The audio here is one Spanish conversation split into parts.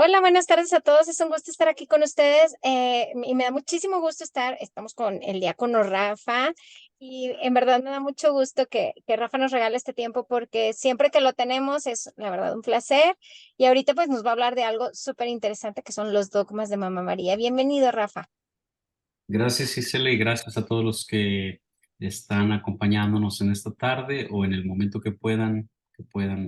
Hola, buenas tardes a todos. Es un gusto estar aquí con ustedes y me da muchísimo gusto estamos con el diácono Rafa y en verdad me da mucho gusto que Rafa nos regale este tiempo porque siempre que lo tenemos es la verdad un placer y ahorita pues nos va a hablar de algo súper interesante que son los dogmas de Mamá María. Bienvenido, Rafa. Gracias, Gisela, y gracias a todos los que están acompañándonos en esta tarde o en el momento que puedan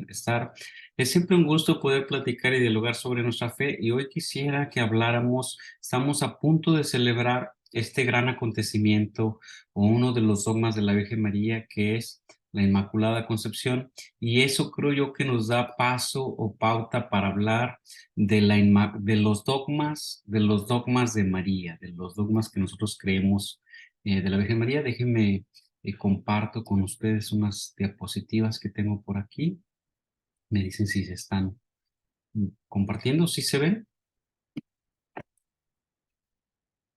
estar. Es siempre un gusto poder platicar y dialogar sobre nuestra fe y hoy quisiera que habláramos, estamos a punto de celebrar este gran acontecimiento o uno de los dogmas de la Virgen María, que es la Inmaculada Concepción, y eso creo yo que nos da paso o pauta para hablar de los dogmas de María, de los dogmas que nosotros creemos de la Virgen María. Déjenme comparto con ustedes unas diapositivas que tengo por aquí. Me dicen si se están compartiendo, si se ven.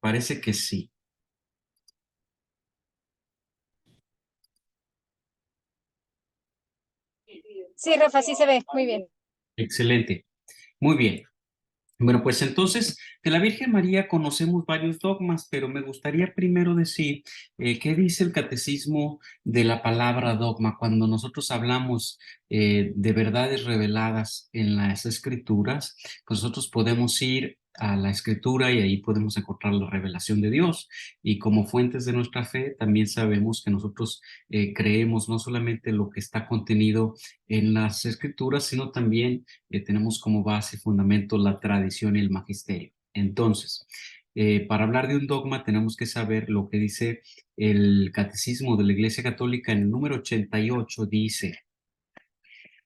Parece que sí. Sí, Rafa, sí se ve. Muy bien. Excelente. Muy bien. Bueno, pues entonces, de la Virgen María conocemos varios dogmas, pero me gustaría primero decir qué dice el catecismo de la palabra dogma. Cuando nosotros hablamos de verdades reveladas en las escrituras, pues nosotros podemos ir a la escritura y ahí podemos encontrar la revelación de Dios. Y como fuentes de nuestra fe, también sabemos que nosotros creemos no solamente lo que está contenido en las escrituras, sino también tenemos como base y fundamento la tradición y el magisterio. Entonces, para hablar de un dogma tenemos que saber lo que dice el Catecismo de la Iglesia Católica en el número 88. Dice: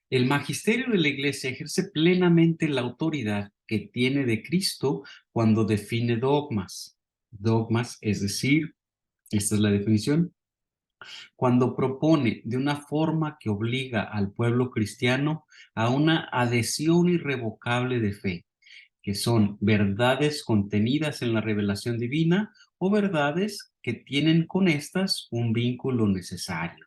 el magisterio de la Iglesia ejerce plenamente la autoridad que tiene de Cristo cuando define dogmas. Dogmas, es decir, esta es la definición: cuando propone de una forma que obliga al pueblo cristiano a una adhesión irrevocable de fe, que son verdades contenidas en la revelación divina o verdades que tienen con estas un vínculo necesario.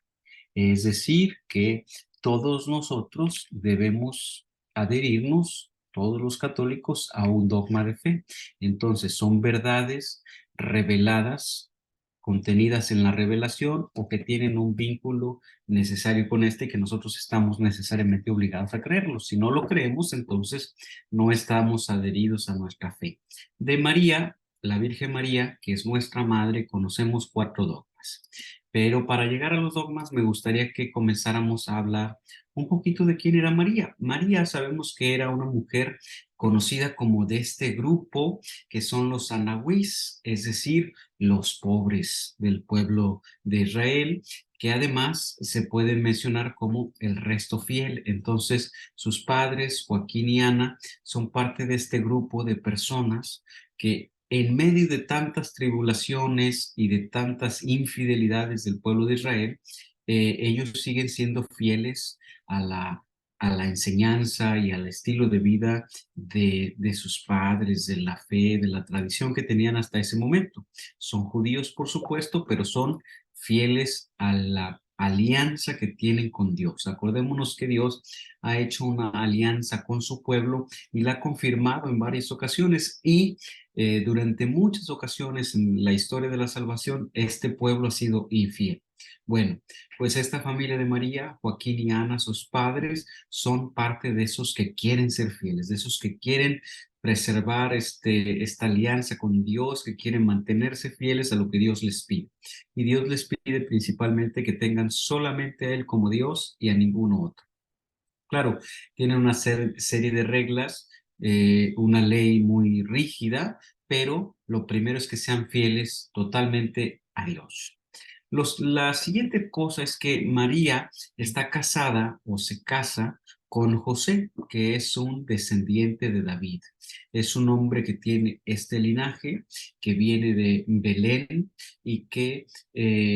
Es decir, que todos nosotros debemos adherirnos, todos los católicos, a un dogma de fe. Entonces, son verdades reveladas, contenidas en la revelación o que tienen un vínculo necesario con este, que nosotros estamos necesariamente obligados a creerlo. Si no lo creemos, entonces no estamos adheridos a nuestra fe. De María, la Virgen María, que es nuestra madre, conocemos 4 dogmas. Pero para llegar a los dogmas me gustaría que comenzáramos a hablar un poquito de quién era María. María, sabemos que era una mujer conocida como de este grupo que son los anahuís, es decir, los pobres del pueblo de Israel, que además se pueden mencionar como el resto fiel. Entonces, sus padres, Joaquín y Ana, son parte de este grupo de personas que en medio de tantas tribulaciones y de tantas infidelidades del pueblo de Israel, ellos siguen siendo fieles a la enseñanza y al estilo de vida de sus padres, de la fe, de la tradición que tenían hasta ese momento. Son judíos, por supuesto, pero son fieles a la alianza que tienen con Dios. Acordémonos que Dios ha hecho una alianza con su pueblo y la ha confirmado en varias ocasiones, y durante muchas ocasiones en la historia de la salvación este pueblo ha sido infiel. Bueno, pues esta familia de María, Joaquín y Ana, sus padres, son parte de esos que quieren ser fieles, de esos que quieren preservar esta alianza con Dios, que quieren mantenerse fieles a lo que Dios les pide. Y Dios les pide principalmente que tengan solamente a Él como Dios y a ninguno otro. Claro, tiene una serie de reglas, una ley muy rígida, pero lo primero es que sean fieles totalmente a Dios. La siguiente cosa es que María está casada o se casa con José, que es un descendiente de David. Es un hombre que tiene este linaje, que viene de Belén y que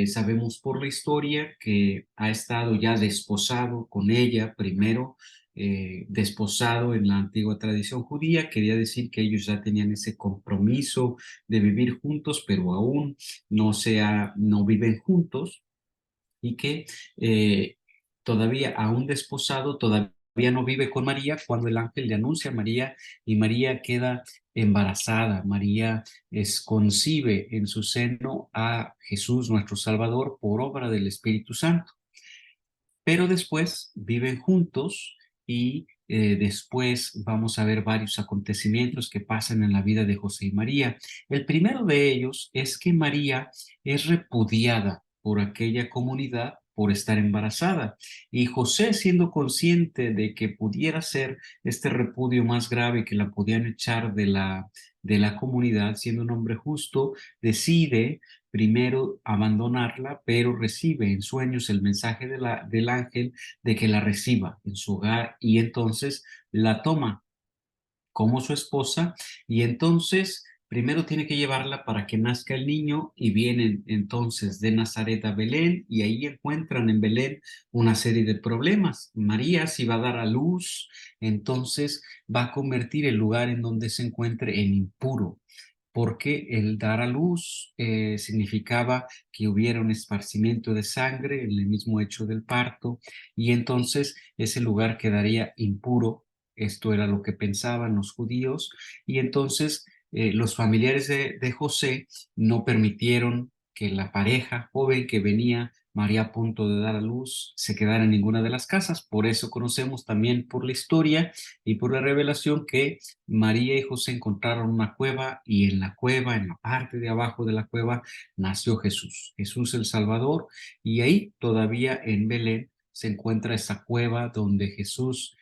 sabemos por la historia que ha estado ya desposado con ella primero. Desposado en la antigua tradición judía, quería decir que ellos ya tenían ese compromiso de vivir juntos, pero aún no viven juntos, y que todavía aún desposado, todavía no vive con María cuando el ángel le anuncia a María y María queda embarazada. María concibe en su seno a Jesús, nuestro Salvador, por obra del Espíritu Santo. Pero después viven juntos y después vamos a ver varios acontecimientos que pasan en la vida de José y María. El primero de ellos es que María es repudiada por aquella comunidad por estar embarazada. Y José, siendo consciente de que pudiera ser este repudio más grave, que la podían echar de la comunidad, siendo un hombre justo, decide primero abandonarla, pero recibe en sueños el mensaje del ángel de que la reciba en su hogar y entonces la toma como su esposa y entonces primero tiene que llevarla para que nazca el niño y vienen entonces de Nazaret a Belén y ahí encuentran en Belén una serie de problemas. María, si va a dar a luz, entonces va a convertir el lugar en donde se encuentre en impuro, porque el dar a luz significaba que hubiera un esparcimiento de sangre en el mismo hecho del parto y entonces ese lugar quedaría impuro. Esto era lo que pensaban los judíos y entonces los familiares de José no permitieron que la pareja joven que venía, María a punto de dar a luz, se quedara en ninguna de las casas. Por eso conocemos también por la historia y por la revelación que María y José encontraron una cueva y en la cueva, en la parte de abajo de la cueva, nació Jesús, Jesús el Salvador, y ahí todavía en Belén se encuentra esa cueva donde Jesús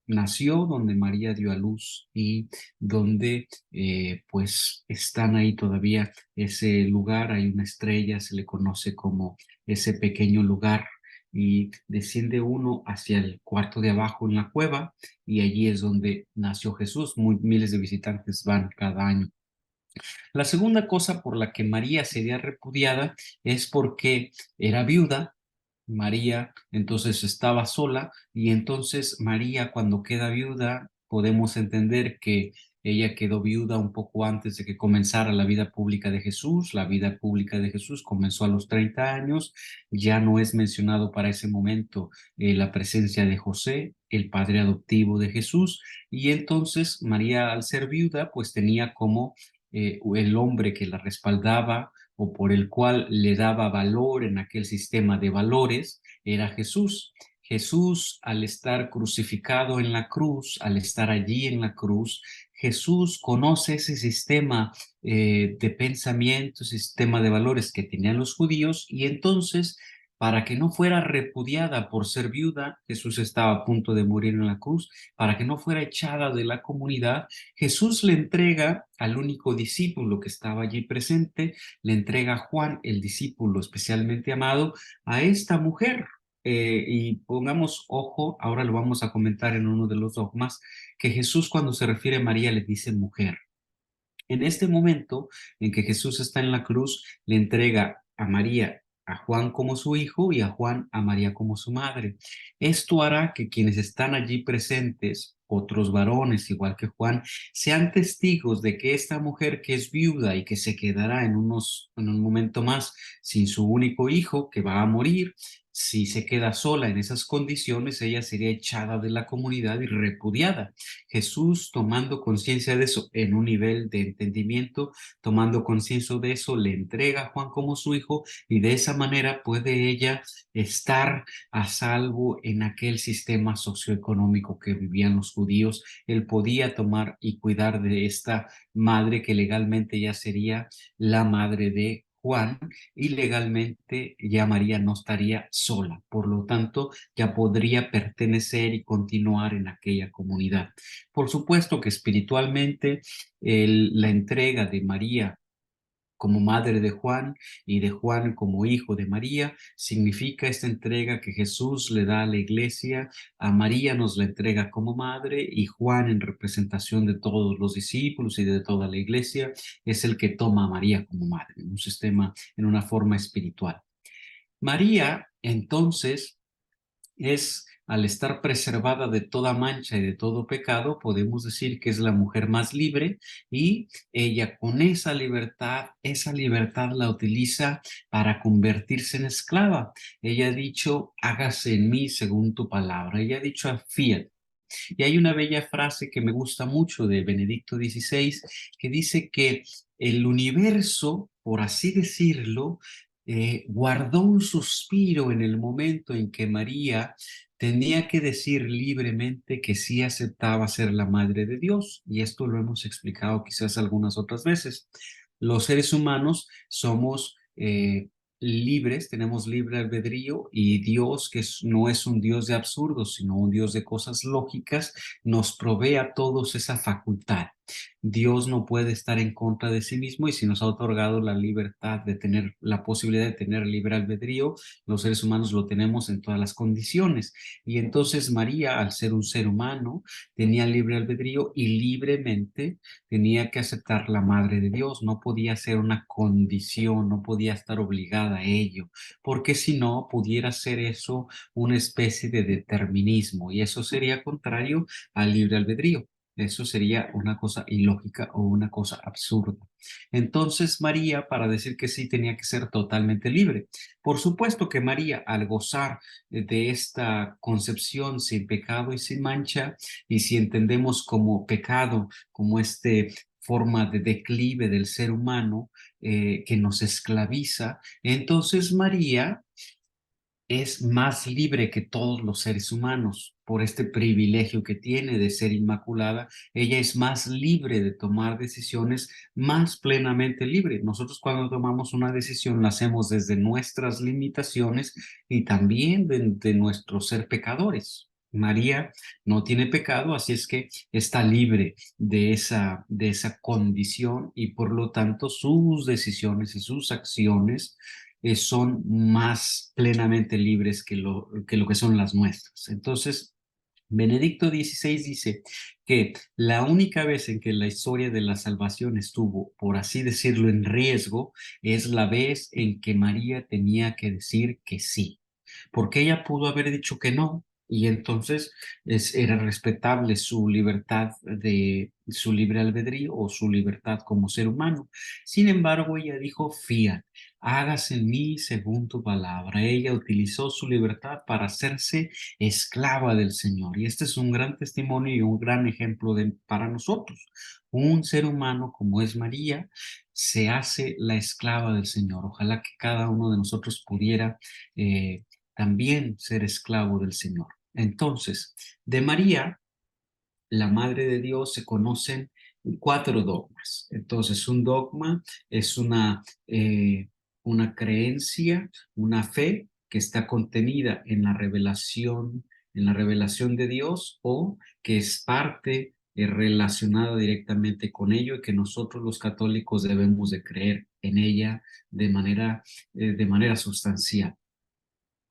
nació, donde María dio a luz y donde pues están ahí todavía ese lugar, hay una estrella, se le conoce como ese pequeño lugar y desciende uno hacia el cuarto de abajo en la cueva y allí es donde nació Jesús. Miles de visitantes van cada año. La segunda cosa por la que María sería repudiada es porque era viuda. María entonces estaba sola y entonces María cuando queda viuda podemos entender que ella quedó viuda un poco antes de que comenzara la vida pública de Jesús. La vida pública de Jesús comenzó a los 30 años. Ya no es mencionado para ese momento la presencia de José, el padre adoptivo de Jesús. Y entonces María al ser viuda pues tenía como el hombre que la respaldaba o por el cual le daba valor en aquel sistema de valores, era Jesús. Jesús, al estar crucificado en la cruz, al estar allí en la cruz, Jesús conoce ese sistema de pensamiento, sistema de valores que tenían los judíos y entonces, para que no fuera repudiada por ser viuda, Jesús estaba a punto de morir en la cruz, para que no fuera echada de la comunidad, Jesús le entrega al único discípulo que estaba allí presente, le entrega a Juan, el discípulo especialmente amado, a esta mujer. Y pongamos ojo, ahora lo vamos a comentar en uno de los dogmas, que Jesús cuando se refiere a María le dice mujer. En este momento en que Jesús está en la cruz, le entrega a María, a Juan como su hijo y a Juan a María como su madre. Esto hará que quienes están allí presentes, otros varones igual que Juan, sean testigos de que esta mujer que es viuda y que se quedará en un momento más sin su único hijo que va a morir, si se queda sola en esas condiciones, ella sería echada de la comunidad y repudiada. Jesús, tomando conciencia de eso en un nivel de entendimiento, tomando conciencia de eso, le entrega a Juan como su hijo y de esa manera puede ella estar a salvo en aquel sistema socioeconómico que vivían los judíos. Él podía tomar y cuidar de esta madre que legalmente ya sería la madre de Juan y legalmente ya María no estaría sola, por lo tanto ya podría pertenecer y continuar en aquella comunidad. Por supuesto que espiritualmente la entrega de María como madre de Juan y de Juan como hijo de María significa esta entrega que Jesús le da a la iglesia, a María nos la entrega como madre y Juan en representación de todos los discípulos y de toda la iglesia es el que toma a María como madre, en un sistema, en una forma espiritual. María entonces es al estar preservada de toda mancha y de todo pecado, podemos decir que es la mujer más libre y ella con esa libertad la utiliza para convertirse en esclava. Ella ha dicho, hágase en mí según tu palabra. Ella ha dicho, fiat. Y hay una bella frase que me gusta mucho de Benedicto XVI que dice que el universo, por así decirlo, guardó un suspiro en el momento en que María tenía que decir libremente que sí aceptaba ser la madre de Dios. Y esto lo hemos explicado quizás algunas otras veces. Los seres humanos somos libres, tenemos libre albedrío y Dios, no es un Dios de absurdos, sino un Dios de cosas lógicas, nos provee a todos esa facultad. Dios no puede estar en contra de sí mismo y si nos ha otorgado la libertad de tener la posibilidad de tener libre albedrío, los seres humanos lo tenemos en todas las condiciones. Y entonces María, al ser un ser humano, tenía libre albedrío y libremente tenía que aceptar la madre de Dios, no podía ser una condición, no podía estar obligada a ello, porque si no, pudiera ser eso una especie de determinismo y eso sería contrario al libre albedrío. Eso sería una cosa ilógica o una cosa absurda. Entonces María, para decir que sí, tenía que ser totalmente libre. Por supuesto que María, al gozar de esta concepción sin pecado y sin mancha, y si entendemos como pecado, como forma de declive del ser humano que nos esclaviza, entonces María es más libre que todos los seres humanos por este privilegio que tiene de ser inmaculada. Ella es más libre de tomar decisiones, más plenamente libre. Nosotros cuando tomamos una decisión la hacemos desde nuestras limitaciones y también de nuestro ser pecadores. María no tiene pecado, así es que está libre de esa condición y por lo tanto sus decisiones y sus acciones son más plenamente libres que lo que son las nuestras. Entonces, Benedicto XVI dice que la única vez en que la historia de la salvación estuvo, por así decirlo, en riesgo, es la vez en que María tenía que decir que sí, porque ella pudo haber dicho que no, y entonces era respetable su libertad de su libre albedrío o su libertad como ser humano. Sin embargo, ella dijo, fiat, hágase en mí según tu palabra. Ella utilizó su libertad para hacerse esclava del Señor. Y este es un gran testimonio y un gran ejemplo para nosotros. Un ser humano como es María se hace la esclava del Señor. Ojalá que cada uno de nosotros pudiera también ser esclavo del Señor. Entonces, de María, la Madre de Dios, se conocen 4 dogmas. Entonces, un dogma es una creencia, una fe que está contenida en la revelación de Dios o que es parte relacionada directamente con ello y que nosotros los católicos debemos de creer en ella de manera sustancial.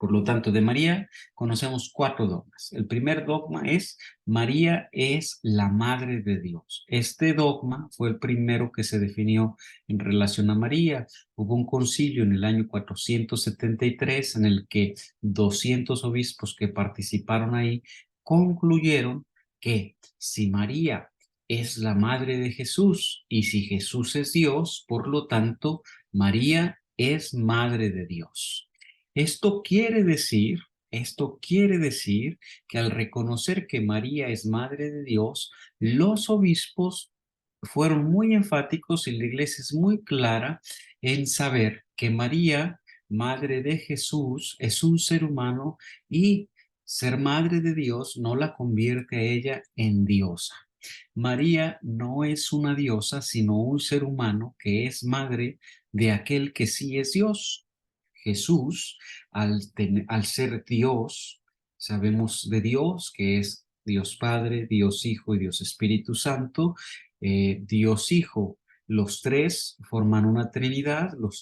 Por lo tanto, de María conocemos 4 dogmas. El primer dogma es María es la Madre de Dios. Este dogma fue el primero que se definió en relación a María. Hubo un concilio en el año 473 en el que 200 obispos que participaron ahí concluyeron que si María es la Madre de Jesús y si Jesús es Dios, por lo tanto, María es Madre de Dios. Esto quiere decir, esto quiere decir que al reconocer que María es Madre de Dios, los obispos fueron muy enfáticos y la iglesia es muy clara en saber que María, Madre de Jesús, es un ser humano y ser Madre de Dios no la convierte a ella en diosa. María no es una diosa, sino un ser humano que es madre de aquel que sí es Dios. Jesús, al ser Dios, sabemos de Dios que es Dios Padre, Dios Hijo y Dios Espíritu Santo. Dios Hijo, los tres forman una Trinidad, los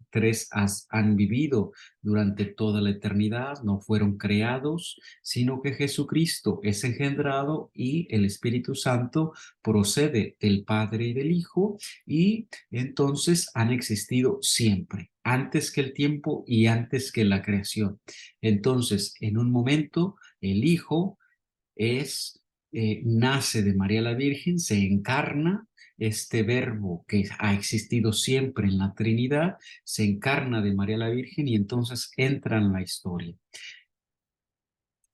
tres han vivido durante toda la eternidad, no fueron creados, sino que Jesucristo es engendrado y el Espíritu Santo procede del Padre y del Hijo y entonces han existido siempre, antes que el tiempo y antes que la creación. Entonces, en un momento, El Hijo nace de María la Virgen, se encarna, este verbo que ha existido siempre en la Trinidad, se encarna de María la Virgen y entonces entra en la historia.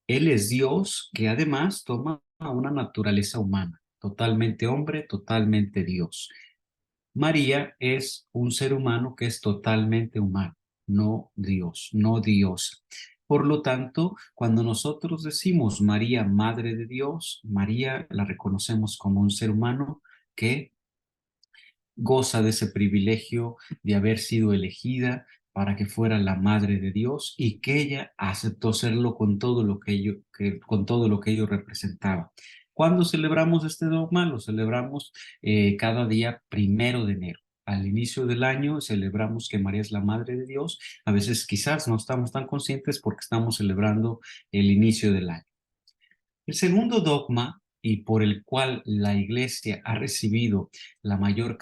Él es Dios que además toma una naturaleza humana, totalmente hombre, totalmente Dios. María es un ser humano que es totalmente humano, no Dios, no Dios. Por lo tanto, cuando nosotros decimos María, Madre de Dios, María la reconocemos como un ser humano que goza de ese privilegio de haber sido elegida para que fuera la madre de Dios y que ella aceptó serlo con todo lo que con todo lo que ello representaba. ¿Cuándo celebramos este dogma? Lo celebramos cada día 1 de enero. Al inicio del año celebramos que María es la Madre de Dios. A veces quizás no estamos tan conscientes porque estamos celebrando el inicio del año. El segundo dogma, y por el cual la Iglesia ha recibido la mayor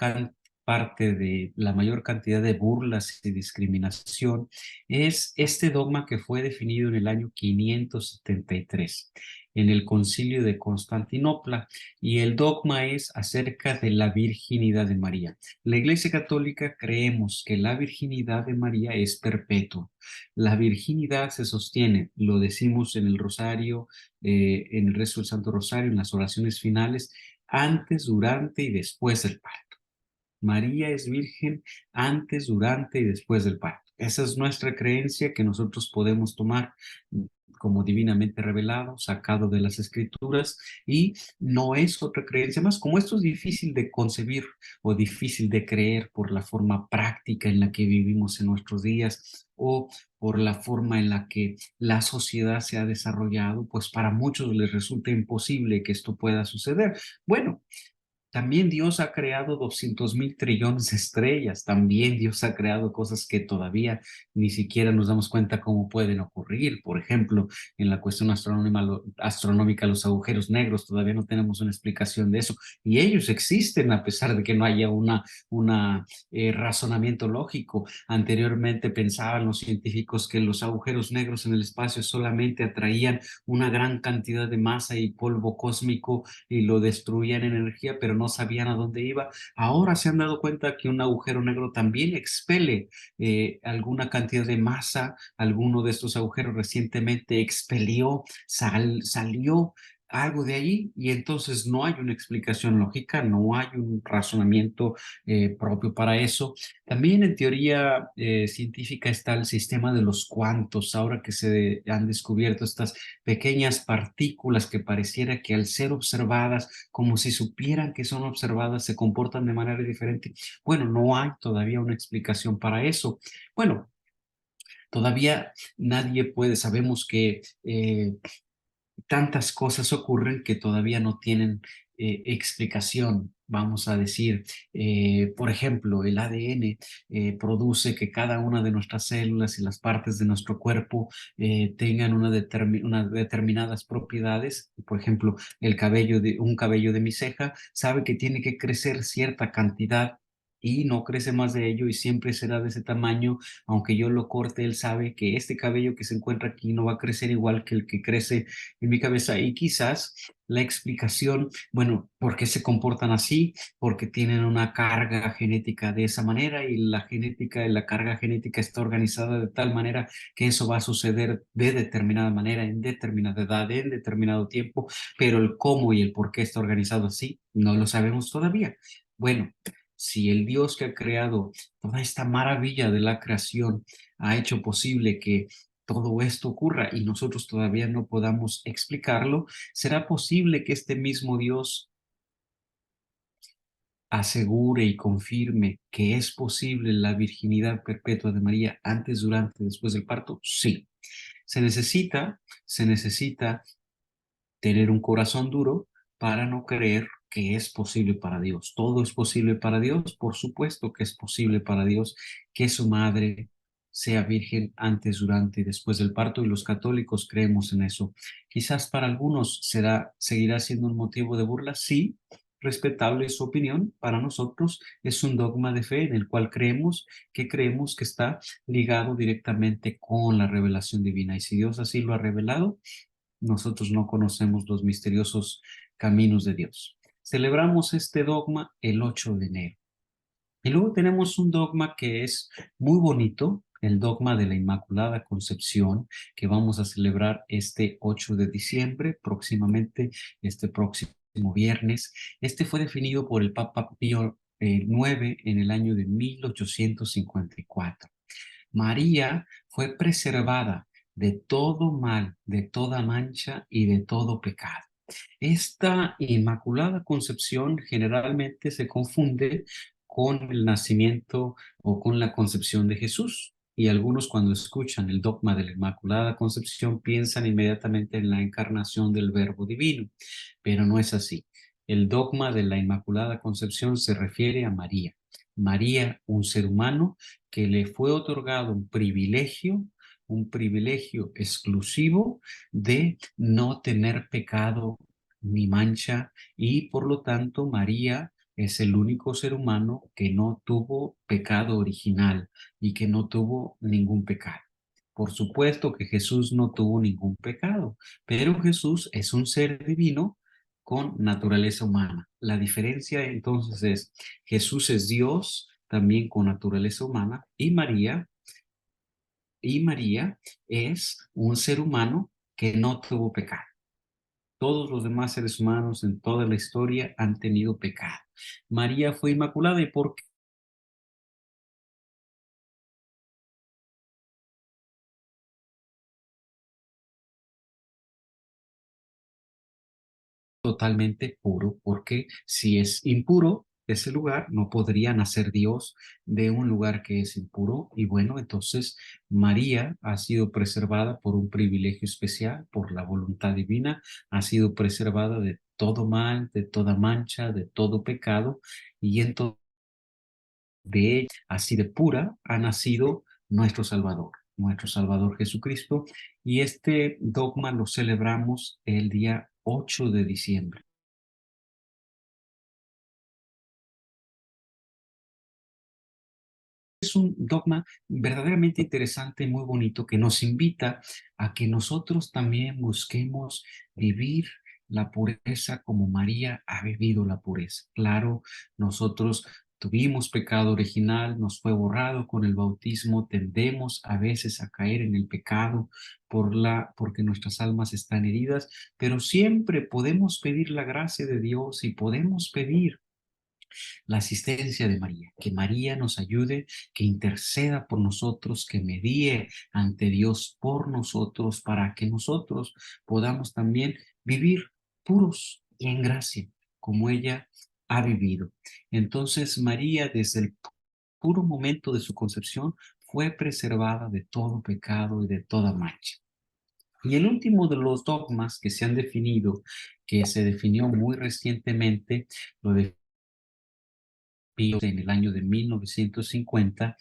la mayor cantidad de burlas y discriminación, es este dogma que fue definido en el año 573 en el Concilio de Constantinopla, y el dogma es acerca de la virginidad de María. La Iglesia Católica creemos que la virginidad de María es perpetua. La virginidad se sostiene, lo decimos en el rosario, en el rezo del Santo Rosario, en las oraciones finales, antes, durante y después del parto. María es virgen antes, durante y después del parto. Esa es nuestra creencia que nosotros podemos tomar como divinamente revelado, sacado de las escrituras, y no es otra creencia más. Como esto es difícil de concebir o difícil de creer por la forma práctica en la que vivimos en nuestros días o por la forma en la que la sociedad se ha desarrollado, pues para muchos les resulta imposible que esto pueda suceder. Bueno, también Dios ha creado 200.000 trillones de estrellas. También Dios ha creado cosas que todavía ni siquiera nos damos cuenta cómo pueden ocurrir. Por ejemplo, en la cuestión astronómica, los agujeros negros, todavía no tenemos una explicación de eso. Y ellos existen a pesar de que no haya una razonamiento lógico. Anteriormente pensaban los científicos que los agujeros negros en el espacio solamente atraían una gran cantidad de masa y polvo cósmico y lo destruían en energía, pero no sabían a dónde iba. Ahora se han dado cuenta que un agujero negro también expele alguna cantidad de masa. Alguno de estos agujeros recientemente salió algo de allí, y entonces no hay una explicación lógica, no hay un razonamiento propio para eso. También en teoría científica está el sistema de los cuantos. Ahora que se han descubierto estas pequeñas partículas que pareciera que al ser observadas, como si supieran que son observadas, se comportan de manera diferente. Bueno, no hay todavía una explicación para eso. Bueno, todavía nadie puede, sabemos que tantas cosas ocurren que todavía no tienen explicación. Vamos a decir, por ejemplo, el ADN produce que cada una de nuestras células y las partes de nuestro cuerpo tengan unas determinadas propiedades. Por ejemplo, un cabello de mi ceja sabe que tiene que crecer cierta cantidad y no crece más de ello y siempre será de ese tamaño. Aunque yo lo corte, él sabe que este cabello que se encuentra aquí no va a crecer igual que el que crece en mi cabeza. Y quizás la explicación, bueno, ¿por qué se comportan así? Porque tienen una carga genética de esa manera, y la genética y la carga genética está organizada de tal manera que eso va a suceder de determinada manera, en determinada edad, en determinado tiempo, pero el cómo y el por qué está organizado así no lo sabemos todavía. Bueno, si el Dios que ha creado toda esta maravilla de la creación ha hecho posible que todo esto ocurra y nosotros todavía no podamos explicarlo, ¿será posible que este mismo Dios asegure y confirme que es posible la virginidad perpetua de María antes, durante y después del parto? Sí. Se necesita tener un corazón duro para no creer que es posible para Dios. Todo es posible para Dios, por supuesto que es posible para Dios que su madre sea virgen antes, durante y después del parto, y los católicos creemos en eso. Quizás para algunos seguirá siendo un motivo de burla, sí, respetable su opinión. Para nosotros es un dogma de fe en el cual creemos que está ligado directamente con la revelación divina, y si Dios así lo ha revelado, nosotros no conocemos los misteriosos caminos de Dios. Celebramos este dogma el 8 de enero. Y luego tenemos un dogma que es muy bonito, el dogma de la Inmaculada Concepción, que vamos a celebrar este 8 de diciembre, próximamente, este próximo viernes. Este fue definido por el Papa Pío IX en el año de 1854. María fue preservada de todo mal, de toda mancha y de todo pecado. Esta Inmaculada Concepción generalmente se confunde con el nacimiento o con la concepción de Jesús. Y algunos cuando escuchan el dogma de la Inmaculada Concepción piensan inmediatamente en la encarnación del Verbo Divino, pero no es así. El dogma de la Inmaculada Concepción se refiere a María. María, un ser humano que le fue otorgado un privilegio exclusivo de no tener pecado ni mancha, y por lo tanto María es el único ser humano que no tuvo pecado original y que no tuvo ningún pecado. Por supuesto que Jesús no tuvo ningún pecado, pero Jesús es un ser divino con naturaleza humana. La diferencia entonces es, Jesús es Dios también con naturaleza humana, y María es un ser humano que no tuvo pecado. Todos los demás seres humanos en toda la historia han tenido pecado. María fue inmaculada. ¿Y por qué? Totalmente puro, porque si es impuro ese lugar, no podría nacer Dios de un lugar que es impuro. Y bueno, entonces María ha sido preservada por un privilegio especial, por la voluntad divina, ha sido preservada de todo mal, de toda mancha, de todo pecado, y entonces de ella, así de pura, ha nacido nuestro Salvador Jesucristo, y este dogma lo celebramos el día 8 de diciembre. Es un dogma verdaderamente interesante y muy bonito que nos invita a que nosotros también busquemos vivir la pureza como María ha vivido la pureza. Claro, nosotros tuvimos pecado original, nos fue borrado con el bautismo, tendemos a veces a caer en el pecado porque nuestras almas están heridas, pero siempre podemos pedir la gracia de Dios y podemos pedir la asistencia de María, que María nos ayude, que interceda por nosotros, que medie ante Dios por nosotros, para que nosotros podamos también vivir puros y en gracia, como ella ha vivido. Entonces María, desde el puro momento de su concepción, fue preservada de todo pecado y de toda mancha. Y el último de los dogmas que se han definido, que se definió muy recientemente, lo en el año de 1950,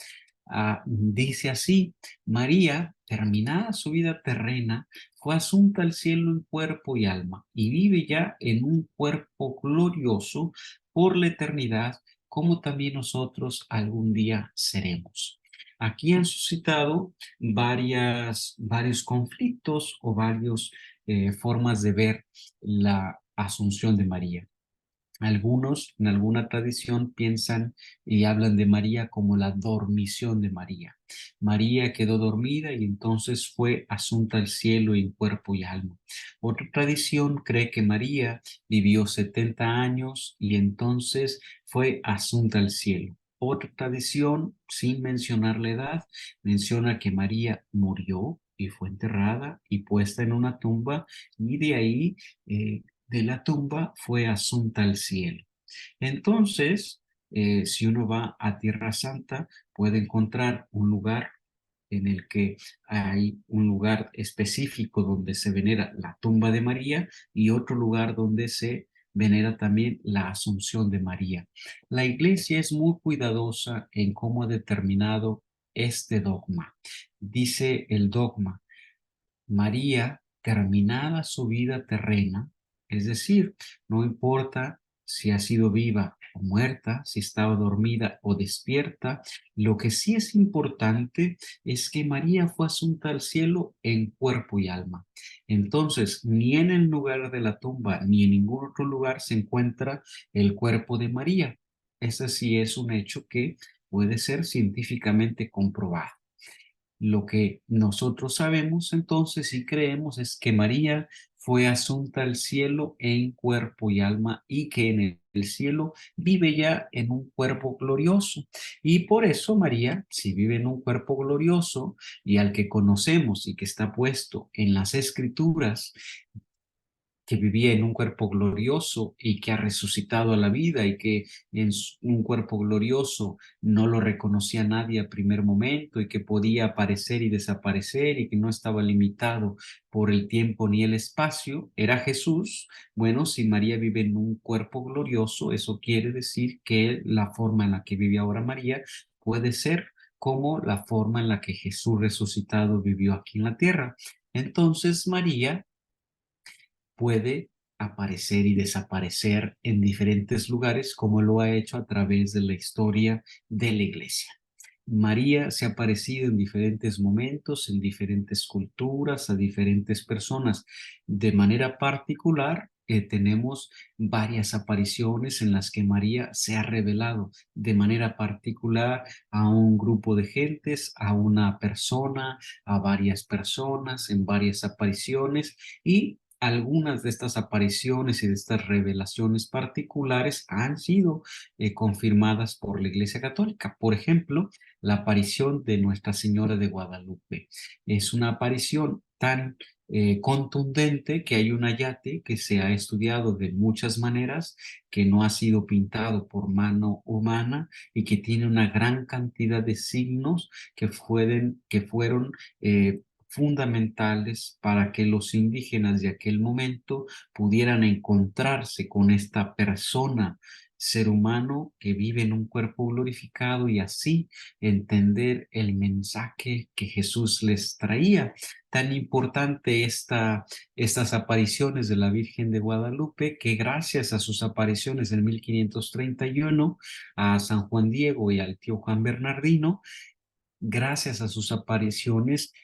dice así: María, terminada su vida terrena, fue asunta al cielo en cuerpo y alma, y vive ya en un cuerpo glorioso por la eternidad, como también nosotros algún día seremos. Aquí han suscitado varios conflictos o varias formas de ver la asunción de María. Algunos en alguna tradición piensan y hablan de María como la dormición de María. María quedó dormida y entonces fue asunta al cielo en cuerpo y alma. Otra tradición cree que María vivió 70 años y entonces fue asunta al cielo. Otra tradición, sin mencionar la edad, menciona que María murió y fue enterrada y puesta en una tumba, y de ahí de la tumba fue asunta al cielo. Entonces, si uno va a Tierra Santa, puede encontrar un lugar en el que hay un lugar específico donde se venera la tumba de María, y otro lugar donde se venera también la Asunción de María. La Iglesia es muy cuidadosa en cómo ha determinado este dogma. Dice el dogma: María, terminada su vida terrena, es decir, no importa si ha sido viva muerta, si estaba dormida o despierta. Lo que sí es importante es que María fue asunta al cielo en cuerpo y alma. Entonces, ni en el lugar de la tumba ni en ningún otro lugar se encuentra el cuerpo de María. Ese sí es un hecho que puede ser científicamente comprobado. Lo que nosotros sabemos entonces y creemos es que María fue asunta al cielo en cuerpo y alma y que en el cielo vive ya en un cuerpo glorioso. Y por eso María, si vive en un cuerpo glorioso y al que conocemos y que está puesto en las escrituras, que vivía en un cuerpo glorioso y que ha resucitado a la vida y que en un cuerpo glorioso no lo reconocía nadie a primer momento y que podía aparecer y desaparecer y que no estaba limitado por el tiempo ni el espacio, era Jesús. Bueno, si María vive en un cuerpo glorioso, eso quiere decir que la forma en la que vive ahora María puede ser como la forma en la que Jesús resucitado vivió aquí en la tierra. Entonces María puede aparecer y desaparecer en diferentes lugares como lo ha hecho a través de la historia de la iglesia. María se ha aparecido en diferentes momentos, en diferentes culturas, a diferentes personas. De manera particular, tenemos varias apariciones en las que María se ha revelado de manera particular a un grupo de gentes, a una persona, a varias personas, en varias apariciones, y algunas de estas apariciones y de estas revelaciones particulares han sido confirmadas por la Iglesia Católica. Por ejemplo, la aparición de Nuestra Señora de Guadalupe. Es una aparición tan contundente que hay un ayate que se ha estudiado de muchas maneras, que no ha sido pintado por mano humana y que tiene una gran cantidad de signos que fueron fundamentales para que los indígenas de aquel momento pudieran encontrarse con esta persona, ser humano que vive en un cuerpo glorificado y así entender el mensaje que Jesús les traía. Tan importante estas apariciones de la Virgen de Guadalupe que gracias a sus apariciones en 1531 a San Juan Diego y al tío Juan Bernardino, gracias a sus apariciones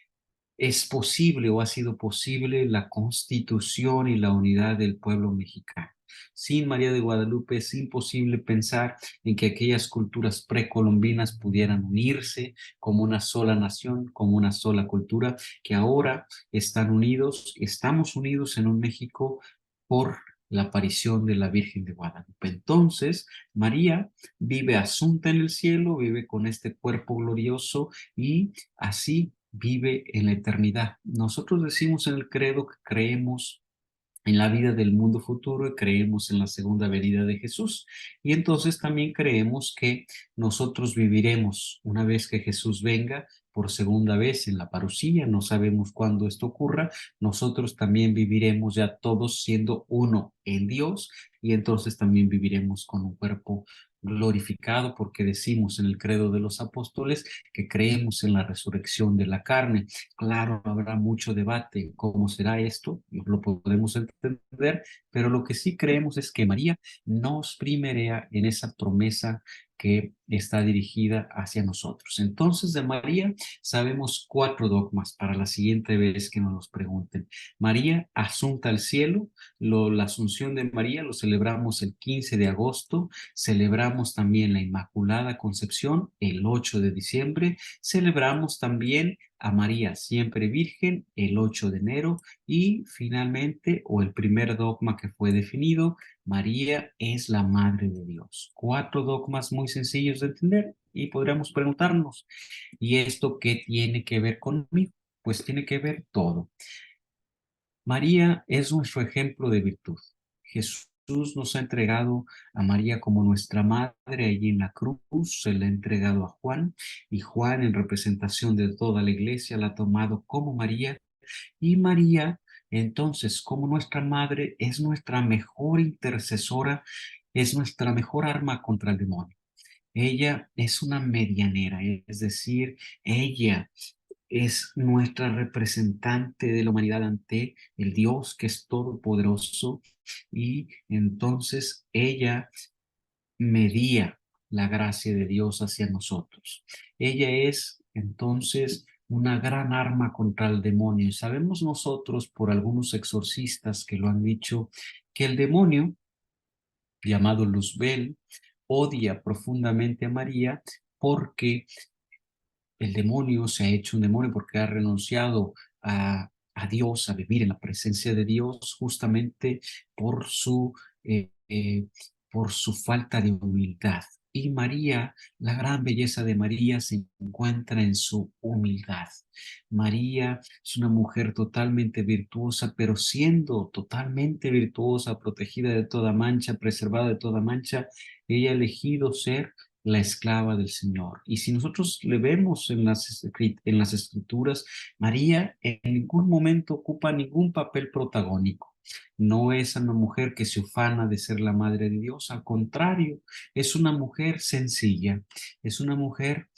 es posible o ha sido posible la constitución y la unidad del pueblo mexicano. Sin María de Guadalupe es imposible pensar en que aquellas culturas precolombinas pudieran unirse como una sola nación, como una sola cultura, que ahora están unidos, estamos unidos en un México por la aparición de la Virgen de Guadalupe. Entonces, María vive asunta en el cielo, vive con este cuerpo glorioso y así vive en la eternidad. Nosotros decimos en el credo que creemos en la vida del mundo futuro y creemos en la segunda venida de Jesús. Y entonces también creemos que nosotros viviremos una vez que Jesús venga por segunda vez en la parucía. No sabemos cuándo esto ocurra. Nosotros también viviremos ya todos siendo uno en Dios y entonces también viviremos con un cuerpo glorificado porque decimos en el credo de los apóstoles que creemos en la resurrección de la carne. Claro, habrá mucho debate cómo será esto, no lo podemos entender, pero lo que sí creemos es que María nos primerea en esa promesa que está dirigida hacia nosotros. Entonces, de María sabemos 4 dogmas para la siguiente vez que nos los pregunten. María asunta al cielo, la Asunción de María lo celebramos el 15 de agosto, celebramos también la Inmaculada Concepción el 8 de diciembre, celebramos también a María siempre Virgen el 8 de enero y finalmente, o el primer dogma que fue definido, María es la Madre de Dios. 4 dogmas muy sencillos de entender y podríamos preguntarnos, ¿y esto qué tiene que ver conmigo? Pues tiene que ver todo. María es nuestro ejemplo de virtud. Jesús nos ha entregado a María como nuestra madre allí en la cruz, se la ha entregado a Juan y Juan en representación de toda la iglesia la ha tomado como María y María entonces como nuestra madre es nuestra mejor intercesora, es nuestra mejor arma contra el demonio. Ella es una medianera, es decir, ella es nuestra representante de la humanidad ante el Dios que es todopoderoso y entonces ella medía la gracia de Dios hacia nosotros. Ella es entonces una gran arma contra el demonio. Y sabemos nosotros por algunos exorcistas que lo han dicho, que el demonio, llamado Luzbel, odia profundamente a María porque el demonio se ha hecho un demonio porque ha renunciado a Dios, a vivir en la presencia de Dios, justamente por eh, eh, por su falta de humildad. Y María, la gran belleza de María se encuentra en su humildad. María es una mujer totalmente virtuosa, pero siendo totalmente virtuosa, protegida de toda mancha, preservada de toda mancha, ella ha elegido ser la esclava del Señor. Y si nosotros le vemos en las escrituras, María en ningún momento ocupa ningún papel protagónico. No es una mujer que se ufana de ser la madre de Dios, al contrario, es una mujer sencilla, es una mujer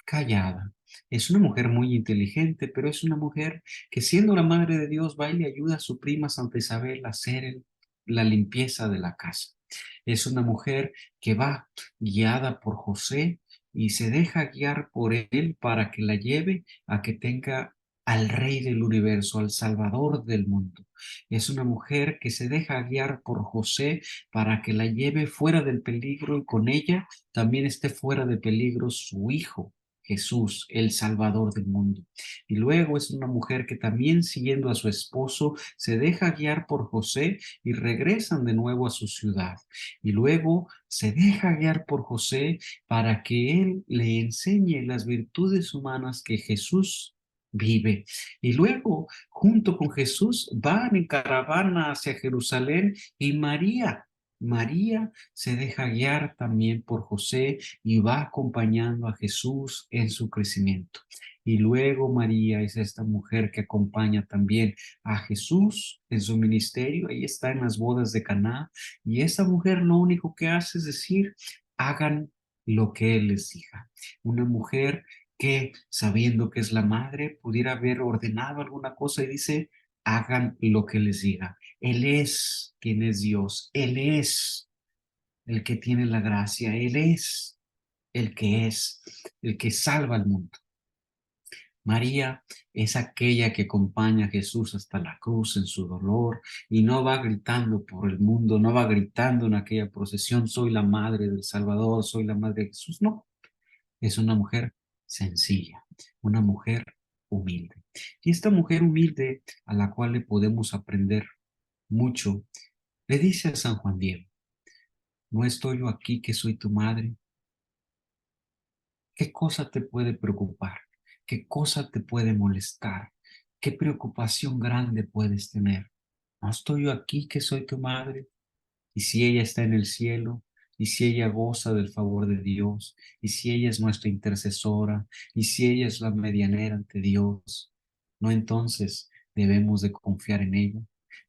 callada. Es una mujer muy inteligente, pero es una mujer que siendo la madre de Dios va y le ayuda a su prima Santa Isabel a hacer la limpieza de la casa. Es una mujer que va guiada por José y se deja guiar por él para que la lleve a que tenga al Rey del universo, al Salvador del mundo. Es una mujer que se deja guiar por José para que la lleve fuera del peligro y con ella también esté fuera de peligro su hijo. Jesús, el Salvador del mundo. Y luego es una mujer que también siguiendo a su esposo se deja guiar por José y regresan de nuevo a su ciudad. Y luego se deja guiar por José para que él le enseñe las virtudes humanas que Jesús vive. Y luego, junto con Jesús, van en caravana hacia Jerusalén y María se deja guiar también por José y va acompañando a Jesús en su crecimiento. Y luego María es esta mujer que acompaña también a Jesús en su ministerio. Ahí está en las bodas de Caná. Y esa mujer lo único que hace es decir, hagan lo que Él les diga. Una mujer que, sabiendo que es la madre, pudiera haber ordenado alguna cosa y dice, hagan lo que les diga. Él es quien es Dios. Él es el que tiene la gracia. Él es el que salva al mundo. María es aquella que acompaña a Jesús hasta la cruz en su dolor y no va gritando por el mundo, no va gritando en aquella procesión, soy la madre del Salvador, soy la madre de Jesús. No, es una mujer sencilla, una mujer humilde. Y esta mujer humilde a la cual le podemos aprender mucho, le dice a San Juan Diego, ¿no estoy yo aquí que soy tu madre? ¿Qué cosa te puede preocupar? ¿Qué cosa te puede molestar? ¿Qué preocupación grande puedes tener? ¿No estoy yo aquí que soy tu madre? Y si ella está en el cielo, y si ella goza del favor de Dios, y si ella es nuestra intercesora, y si ella es la medianera ante Dios, ¿no entonces debemos de confiar en ella?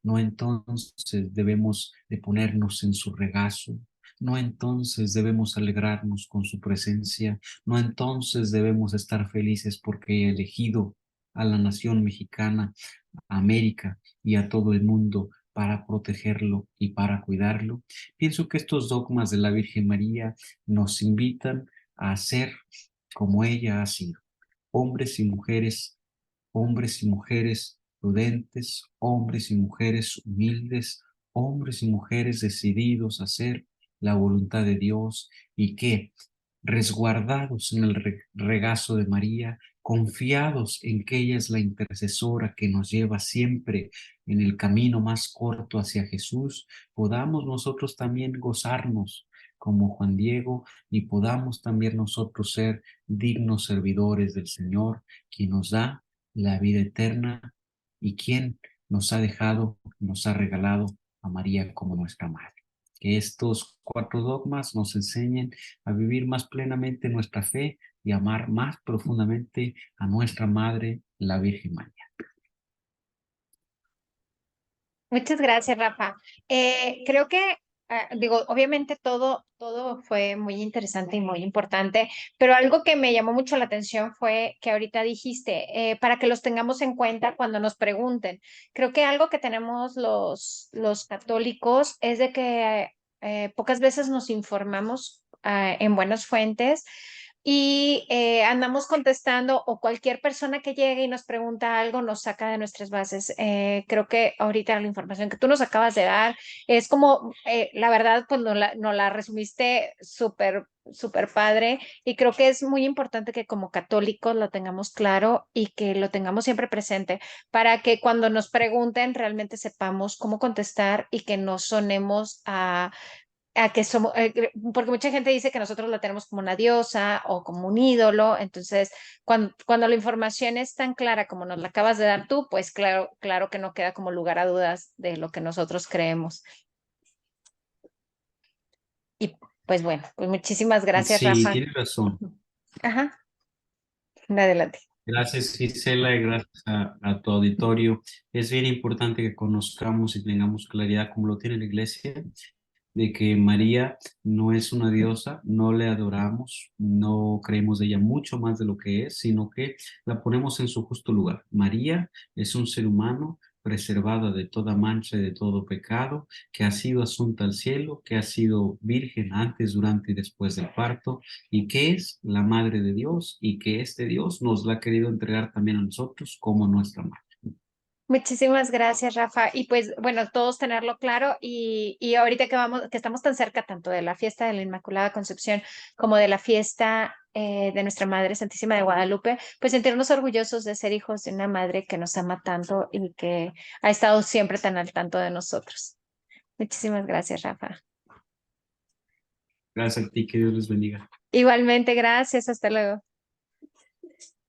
¿No entonces debemos de ponernos en su regazo? ¿No entonces debemos alegrarnos con su presencia? ¿No entonces debemos estar felices porque he elegido a la nación mexicana, a América y a todo el mundo para protegerlo y para cuidarlo? Pienso que estos dogmas de la Virgen María nos invitan a ser como ella ha sido, hombres y mujeres, hombres y mujeres prudentes, hombres y mujeres humildes, hombres y mujeres decididos a hacer la voluntad de Dios y que, resguardados en el regazo de María, confiados en que ella es la intercesora que nos lleva siempre en el camino más corto hacia Jesús, podamos nosotros también gozarnos como Juan Diego y podamos también nosotros ser dignos servidores del Señor, quien nos da la vida eterna y quien nos ha dejado, nos ha regalado a María como nuestra madre. Que estos cuatro dogmas nos enseñen a vivir más plenamente nuestra fe y amar más profundamente a nuestra Madre, la Virgen María. Muchas gracias, Rafa. Creo que, digo, obviamente todo fue muy interesante y muy importante, pero algo que me llamó mucho la atención fue que ahorita dijiste, para que los tengamos en cuenta cuando nos pregunten. Creo que algo que tenemos los católicos es de que pocas veces nos informamos en buenas fuentes y andamos contestando o cualquier persona que llegue y nos pregunta algo nos saca de nuestras bases. Creo que ahorita la información que tú nos acabas de dar es como, la verdad, pues nos la resumiste súper padre y creo que es muy importante que como católicos lo tengamos claro y que lo tengamos siempre presente para que cuando nos pregunten realmente sepamos cómo contestar y que no sonemos a que somos, porque mucha gente dice que nosotros la tenemos como una diosa o como un ídolo, entonces cuando la información es tan clara como nos la acabas de dar tú, pues claro que no queda como lugar a dudas de lo que nosotros creemos. Y pues bueno, pues muchísimas gracias, Sí, Rafa. tienes razón. Ajá, adelante. Gracias, Gisela, y gracias a tu auditorio. Es bien importante que conozcamos y tengamos claridad, como lo tiene la iglesia, de que María no es una diosa, no le adoramos, no creemos de ella mucho más de lo que es, sino que la ponemos en su justo lugar. María es un ser humano preservada de toda mancha y de todo pecado, que ha sido asunta al cielo, que ha sido virgen antes, durante y después del parto, y que es la madre de Dios, y que este Dios nos la ha querido entregar también a nosotros como nuestra madre. Muchísimas gracias, Rafa. Y pues bueno, todos tenerlo claro y ahorita que vamos, que estamos tan cerca tanto de la fiesta de la Inmaculada Concepción como de la fiesta de nuestra Madre Santísima de Guadalupe, pues sentirnos orgullosos de ser hijos de una madre que nos ama tanto y que ha estado siempre tan al tanto de nosotros. Muchísimas gracias, Rafa. Gracias a ti, que Dios les bendiga. Igualmente, gracias. Hasta luego.